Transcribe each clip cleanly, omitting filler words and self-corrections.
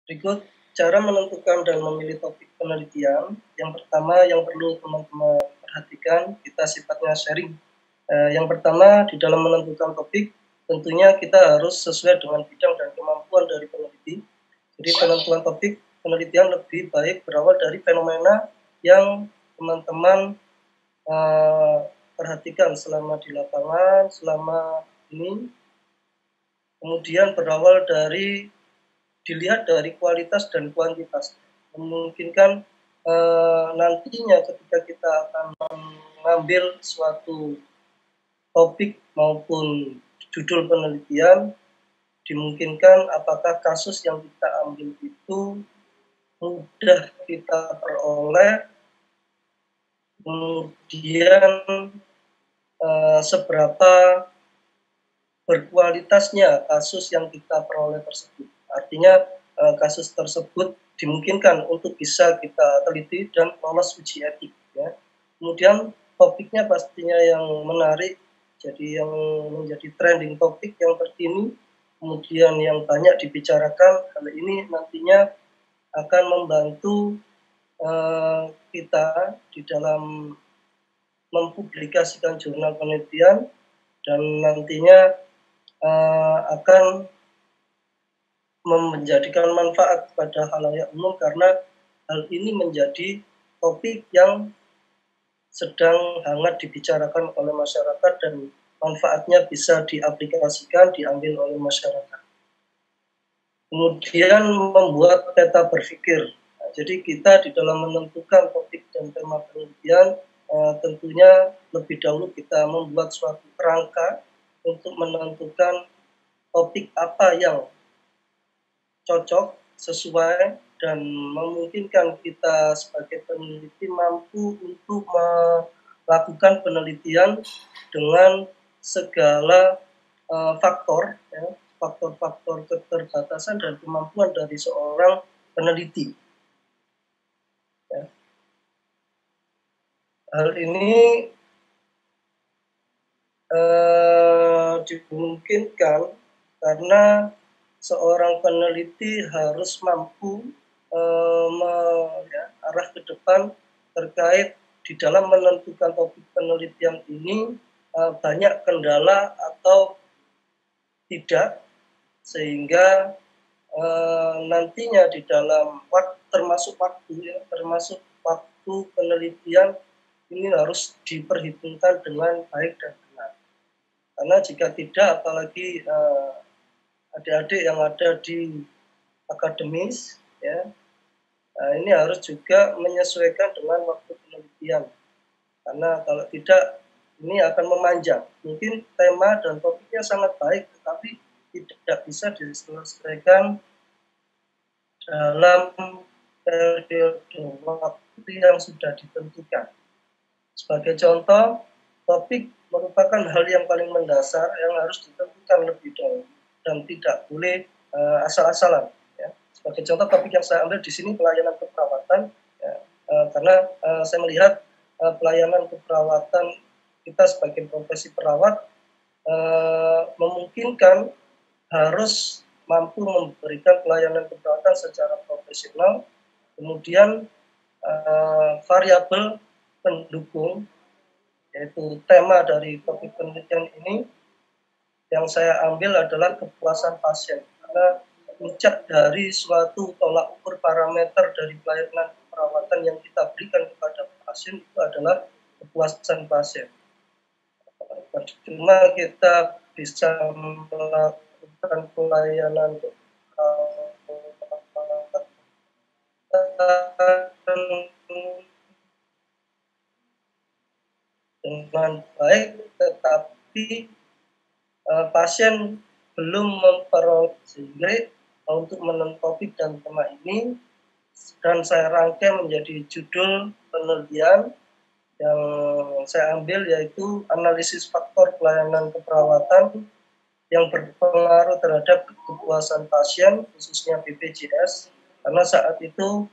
Berikut cara menentukan dan memilih topik penelitian. Yang pertama yang perlu teman-teman perhatikan, kita sifatnya sharing. Yang pertama, di dalam menentukan topik, tentunya kita harus sesuai dengan bidang dan kemampuan dari peneliti. Jadi penentuan topik penelitian lebih baik berawal dari fenomena yang teman-teman perhatikan selama di lapangan, selama ini. Kemudian berawal dari dilihat dari kualitas dan kuantitas. Memungkinkan nantinya ketika kita akan mengambil suatu topik maupun judul penelitian, dimungkinkan apakah kasus yang kita ambil itu mudah kita peroleh, kemudian seberapa berkualitasnya kasus yang kita peroleh tersebut. Artinya kasus tersebut dimungkinkan untuk bisa kita teliti dan lolos uji etik. Ya. Kemudian topiknya pastinya yang menarik, jadi yang menjadi trending topik yang terkini, kemudian yang banyak dibicarakan. Hal ini nantinya akan membantu kita di dalam mempublikasikan jurnal penelitian dan nantinya akan menjadikan manfaat pada halayak umum karena hal ini menjadi topik yang sedang hangat dibicarakan oleh masyarakat dan manfaatnya bisa diaplikasikan, diambil oleh masyarakat. Kemudian membuat peta berpikir. Nah, jadi kita di dalam menentukan topik dan tema penelitian tentunya lebih dahulu kita membuat suatu kerangka untuk menentukan topik apa yang cocok, sesuai, dan memungkinkan kita sebagai peneliti mampu untuk melakukan penelitian dengan segala faktor, ya, faktor-faktor keterbatasan dan kemampuan dari seorang peneliti. Ya. Hal ini dimungkinkan karena seorang peneliti harus mampu arah ke depan terkait di dalam menentukan topik penelitian ini banyak kendala atau tidak, sehingga nantinya di dalam termasuk waktu penelitian ini harus diperhitungkan dengan baik dan benar. Karena jika tidak, apalagi adik-adik yang ada di akademis, ya, ini harus juga menyesuaikan dengan waktu penelitian. Karena kalau tidak, ini akan memanjang. Mungkin tema dan topiknya sangat baik, tetapi tidak bisa diselesaikan dalam periode waktu yang sudah ditentukan. Sebagai contoh, topik merupakan hal yang paling mendasar yang harus ditentukan lebih dahulu dan tidak boleh asal-asalan. Ya. Sebagai contoh, topik yang saya ambil di sini pelayanan keperawatan, ya, karena saya melihat pelayanan keperawatan kita sebagai profesi perawat memungkinkan harus mampu memberikan pelayanan keperawatan secara profesional, kemudian variabel pendukung, yaitu tema dari topik penelitian ini yang saya ambil adalah kepuasan pasien, karena puncak dari suatu tolak ukur parameter dari pelayanan perawatan yang kita berikan kepada pasien itu adalah kepuasan pasien. Cuma kita bisa melakukan pelayanan dengan baik, tetapi pasien belum memperoleh, sehingga untuk menentukan topik dan tema ini dan saya rangkai menjadi judul penelitian yang saya ambil, yaitu analisis faktor pelayanan keperawatan yang berpengaruh terhadap kepuasan pasien, khususnya BPJS, karena saat itu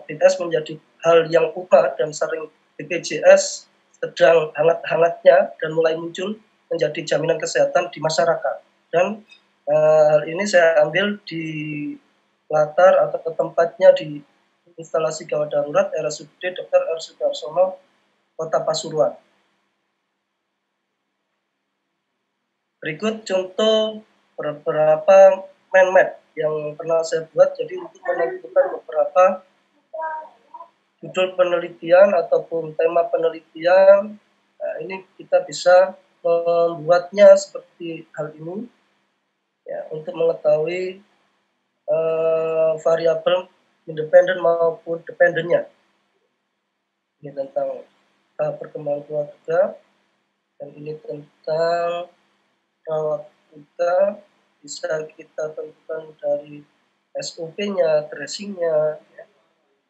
BPJS menjadi hal yang umum dan sering BPJS sedang hangat-hangatnya dan mulai muncul menjadi jaminan kesehatan di masyarakat. Dan hal ini saya ambil di latar atau tempatnya di instalasi gawat darurat RSUD Dr. R. Sudarsono, Kota Pasuruan. Berikut contoh beberapa mind map yang pernah saya buat, jadi untuk menentukan beberapa judul penelitian ataupun tema penelitian. Nah, ini kita bisa membuatnya seperti hal ini ya, untuk mengetahui variabel independen maupun dependennya. Ini tentang perkembangan keluarga, dan ini tentang perawat kita. Bisa kita tentukan dari SOP-nya, tracing-nya, ya.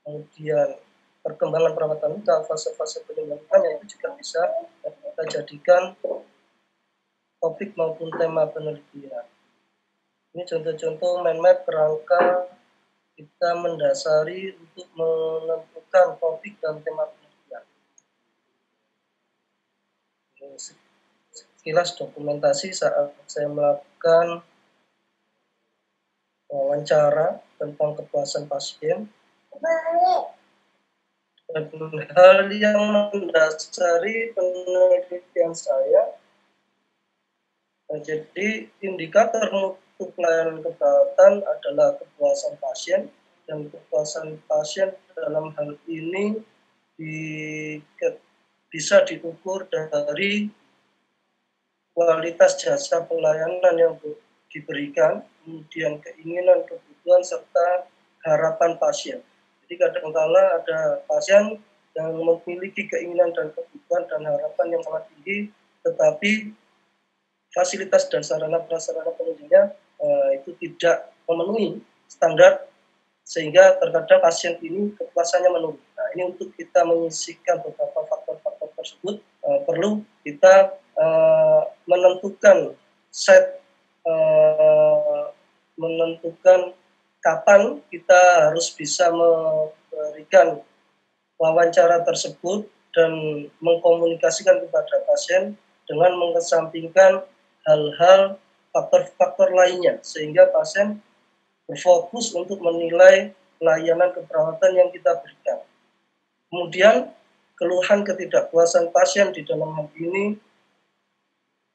Kemudian perkembangan perawatan luka, fase-fase penyembuhannya itu juga bisa kita jadikan topik maupun tema penelitian. Ini contoh-contoh mind map kerangka kita mendasari untuk menentukan topik dan tema penelitian. Ini sekilas dokumentasi saat saya melakukan wawancara tentang kepuasan pasien. Dan hal yang mendasari penelitian saya, jadi indikator mutu pelayanan keperawatan adalah kepuasan pasien, dan kepuasan pasien dalam hal ini bisa diukur dari kualitas jasa pelayanan yang diberikan, kemudian keinginan, kebutuhan, serta harapan pasien. Jadi kadang-kala ada pasien yang memiliki keinginan dan kebutuhan dan harapan yang sangat tinggi, tetapi fasilitas dan sarana-prasarana penunjangnya itu tidak memenuhi standar, sehingga terkadang pasien ini kepuasannya menurun. Nah, ini untuk kita menyisihkan beberapa faktor-faktor tersebut, perlu kita menentukan menentukan kapan kita harus bisa memberikan wawancara tersebut dan mengkomunikasikan kepada pasien dengan mengesampingkan hal-hal faktor-faktor lainnya, sehingga pasien berfokus untuk menilai pelayanan keperawatan yang kita berikan. Kemudian keluhan ketidakpuasan pasien di dalam hal ini,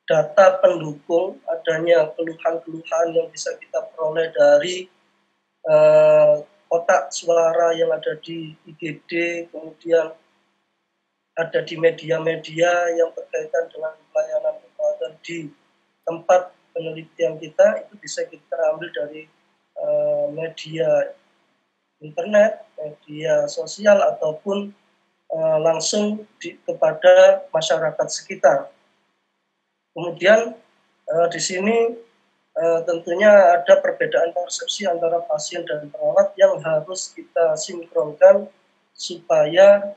data pendukung adanya keluhan-keluhan yang bisa kita peroleh dari kotak suara yang ada di IGD, kemudian ada di media-media yang berkaitan dengan pelayanan keperawatan di tempat penelitian kita, itu bisa kita ambil dari media internet, media sosial, ataupun langsung kepada masyarakat sekitar. Kemudian di sini tentunya ada perbedaan persepsi antara pasien dan perawat yang harus kita sinkronkan supaya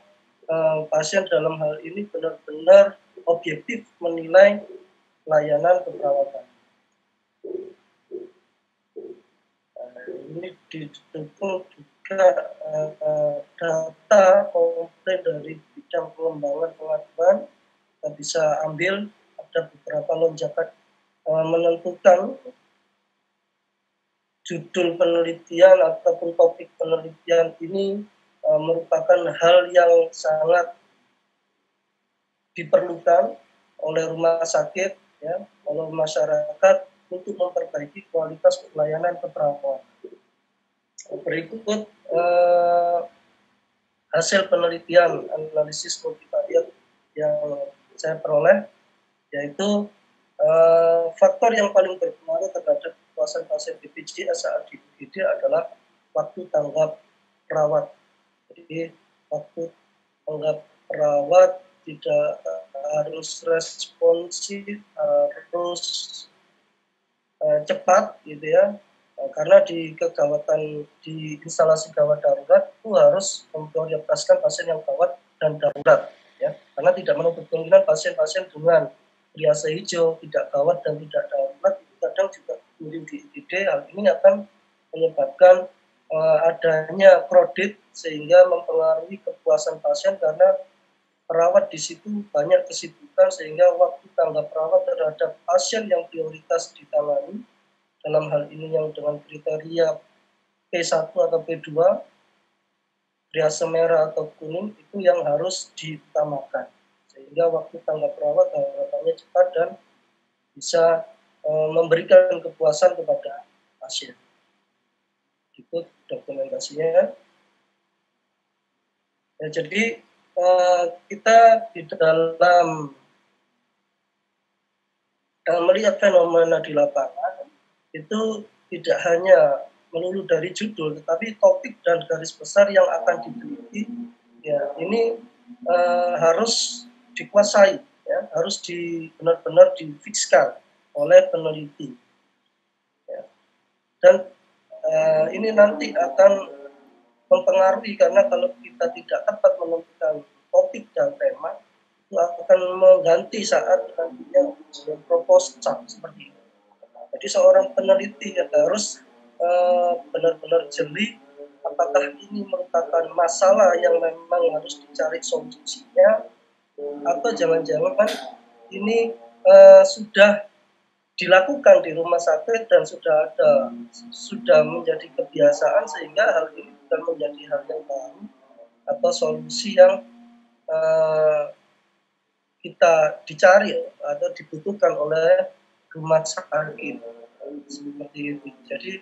pasien dalam hal ini benar-benar objektif menilai layanan keperawatan. Ini didukung juga data komplain dari bidang pengembangan pengaduan. Kita bisa ambil ada beberapa lonjakan menentukan judul penelitian ataupun topik penelitian ini merupakan hal yang sangat diperlukan oleh rumah sakit, ya, oleh masyarakat untuk memperbaiki kualitas pelayanan keperawatan. Berikut hasil penelitian analisis multivariat yang saya peroleh, yaitu faktor yang paling berpengaruh terhadap kepuasan pasien BPJS saat di UGD adalah waktu tanggap perawat. Jadi waktu tanggap perawat tidak harus responsif, harus cepat gitu ya, karena di kegawatan di instalasi gawat darurat itu harus memprioritaskan pasien yang gawat dan darurat ya, karena tidak menutup kemungkinan pasien-pasien dengan triase hijau, tidak gawat dan tidak darurat itu kadang juga muncul di IGD. Hal ini akan menyebabkan adanya kredit sehingga mempengaruhi kepuasan pasien, karena perawat di situ banyak kesibukan sehingga waktu tanggap perawat terhadap pasien yang prioritas ditangani dalam hal ini yang dengan kriteria P1 atau P2, triase merah atau kuning itu yang harus diutamakan. Sehingga waktu tanggap rawat harapannya cepat dan bisa memberikan kepuasan kepada pasien. Itu dokumentasinya. Ya, jadi kita di dalam melihat fenomena di lapangan itu tidak hanya melulu dari judul, tetapi topik dan garis besar yang akan diteliti, ya ini harus dikuasai, ya, harus benar-benar difikskan oleh peneliti. Ya. Dan ini nanti akan mempengaruhi, karena kalau kita tidak tepat menentukan topik dan tema, itu akan mengganti saat nantinya proposal seperti itu. Jadi seorang peneliti harus benar-benar jeli apakah ini merupakan masalah yang memang harus dicari solusinya, atau jangan-jangan ini sudah dilakukan di rumah sakit dan sudah menjadi kebiasaan, sehingga hal ini bukan menjadi hal yang baru atau solusi yang kita dicari atau dibutuhkan oleh rumah sakit seperti itu. Jadi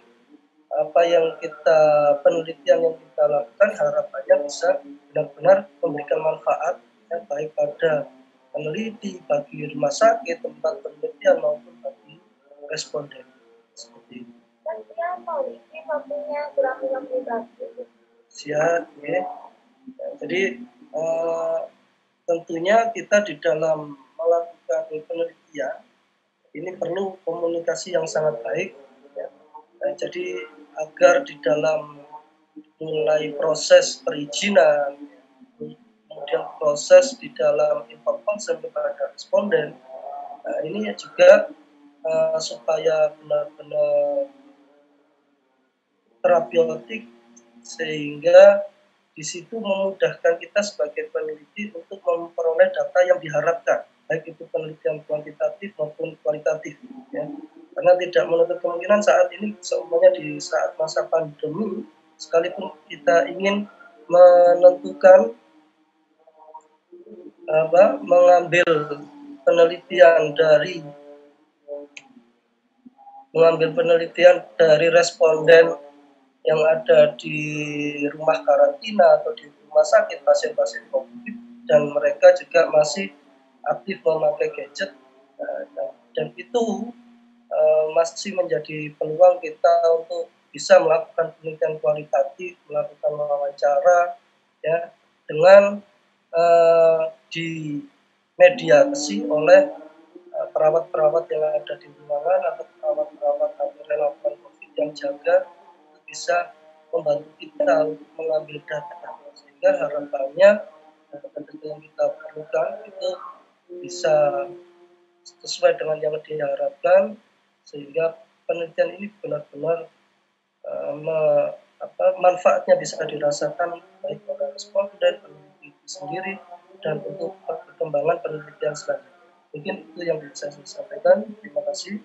penelitian yang kita lakukan harapannya bisa benar-benar memberikan manfaat, ya, baik pada peneliti, bagi rumah sakit tempat penelitian, maupun bagi responden seperti itu. Siap, ya. Jadi tentunya kita di dalam melakukan penelitian ini perlu komunikasi yang sangat baik, ya. Jadi agar di dalam mulai proses perizinan, kemudian proses di dalam info konsen kepada responden, ini juga supaya benar-benar terapeutik, sehingga di situ memudahkan kita sebagai peneliti untuk memperoleh data yang diharapkan, baik itu penelitian kuantitatif maupun kualitatif, ya. Karena tidak menutup kemungkinan saat ini, semuanya di saat masa pandemi, sekalipun kita ingin menentukan mengambil penelitian dari responden yang ada di rumah karantina atau di rumah sakit pasien-pasien COVID, dan mereka juga masih aktif memakai gadget, dan itu masih menjadi peluang kita untuk bisa melakukan penelitian kualitatif, melakukan wawancara, ya, dengan dimediasi oleh perawat-perawat yang ada di ruangan atau perawat-perawat atau relawan COVID yang jaga, bisa membantu kita untuk mengambil data, sehingga harapannya data yang kita perlukan itu bisa sesuai dengan yang diharapkan, sehingga penelitian ini benar-benar manfaatnya bisa dirasakan baik oleh responden, peneliti itu sendiri, dan untuk perkembangan penelitian selanjutnya. Mungkin itu yang bisa saya sampaikan. Terima kasih.